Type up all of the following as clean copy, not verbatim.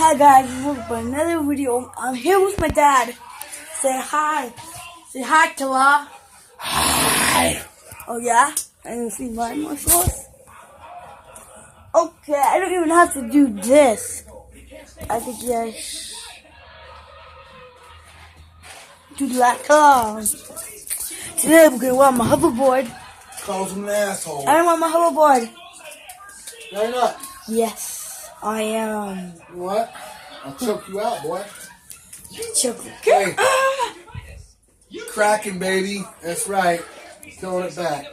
Hi guys, welcome to another video. I'm here with my dad. Say hi. Say hi, Killa. Hi. Oh yeah? And see my muscles? Okay, I don't even have to do this. I could just do that. Today we're gonna want my hoverboard. Calls him an asshole. I want my hoverboard. No, you're not. Yes, I am. What? I'll choke you out, boy. Choke. Hey. Cracking, baby. That's right. Throwing it back.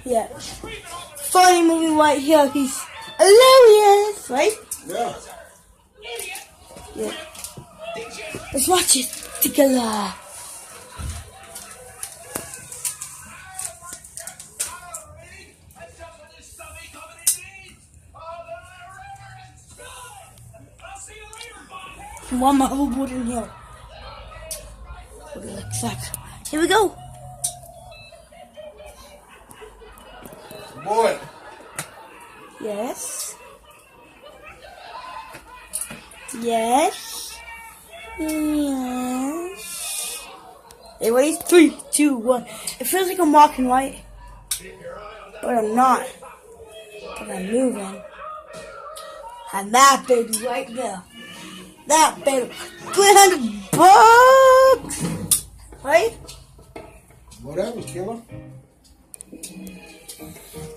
Yeah. Funny movie right here. He's hilarious, right? Yeah. Yeah. Let's watch it together. One more hoverboard in here. What it looks like. Here we go. Boy. Yes. Yes. Yes. Hey, ready? 3, 2, 1. It feels like I'm walking, right? But I'm not. But I'm moving. And that baby right there. That baby. $300. Right? Whatever, killer.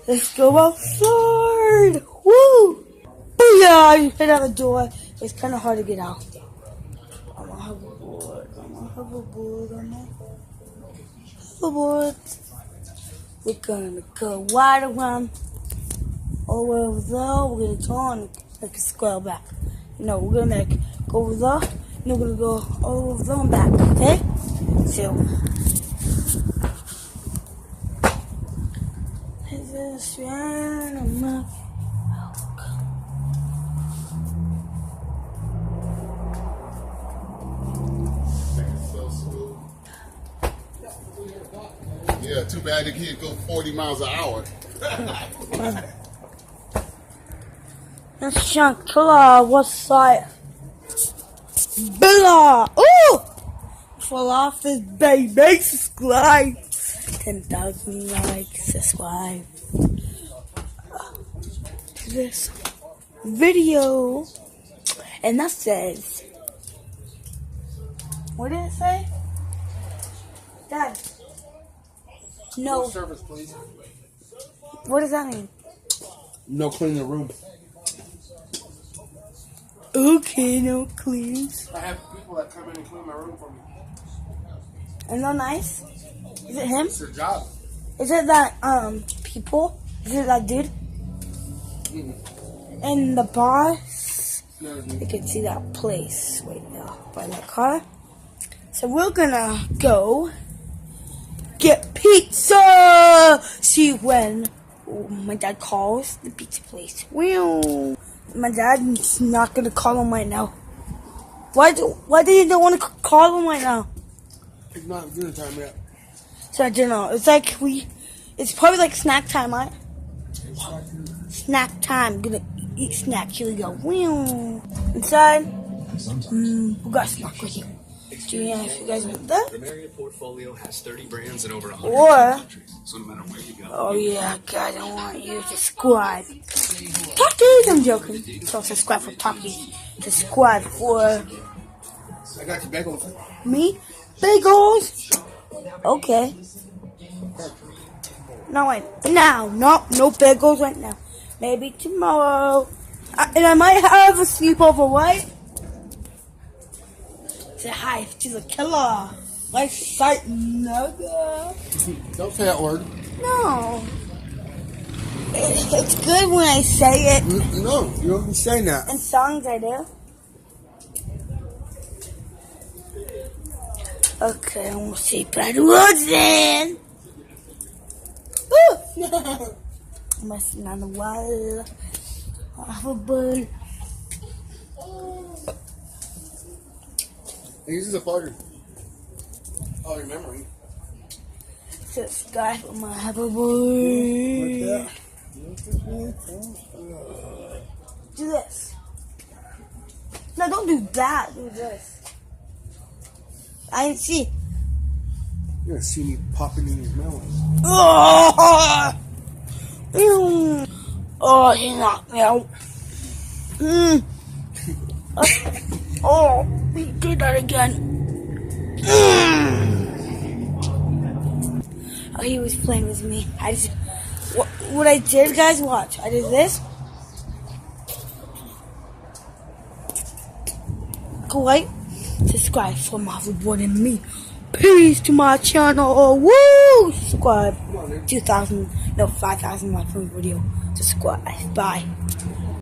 Let's go outside. Woo! Booyah! You hit out the door. It's kind of hard to get out. I'm a hoverboard. We're gonna go wide around. Over there. We're gonna turn like a square back. No, we're gonna go over there. And we're gonna go over there and back. Okay? So. This random. Yeah, too bad they can't go 40 miles an hour. That's Shankla. What's that? Bella. Ooh! Fall off this baby. Subscribe. 10,000 likes. Subscribe to this video. And that says. What did it say? Dad. No. Service, please. What does that mean? No cleaning the room. Okay, no cleans. I have people that come in and clean my room for me. And they're nice. Is it him? It's their job. Is it that people? Is it that dude? Mm-hmm. And the boss? No, You can see that place right there by that car. So we're gonna go get pizza. See when my dad calls the pizza place. Well, my dad's not gonna call him right now. Why do you don't want to call him right now? it's not dinner time yet. So I don't know. It's like it's probably like snack time, right? Snack time. Gonna eat snack. Here we go. Inside. We got snack with you. Do you know if you guys want that? The Marriott portfolio has 30 brands in over 100 Or, countries. So no matter where you go. oh yeah, guys, I want you to subscribe. Talkies, I'm joking. So subscribe for Talkies. Subscribe for I got your bagels. me. Bagels. Okay. No, wait. Now. No bagels right now. Maybe tomorrow. And I might have a sleepover, right? Say hi to the killer. Like sight nugget. Don't say that word. No. It's good when I say it. No, you don't be saying that. In songs I do. Okay, I'm gonna say bad words then. Woo! I'm messing on the wall. I have a bird. This is a party. Oh, your memory. Subscribe for my hoverboard. Do this. No, don't do that. Do this. I didn't see. You're gonna see me popping in his melon. Oh, oh, he knocked me out. Oh, he did that again. Oh, he was playing with me. What I did, guys, watch. I did this. Go like, subscribe for Marvel Boy and me. Peace to my channel. Woo! Subscribe. 5,000 likes on my first video. Subscribe. Bye.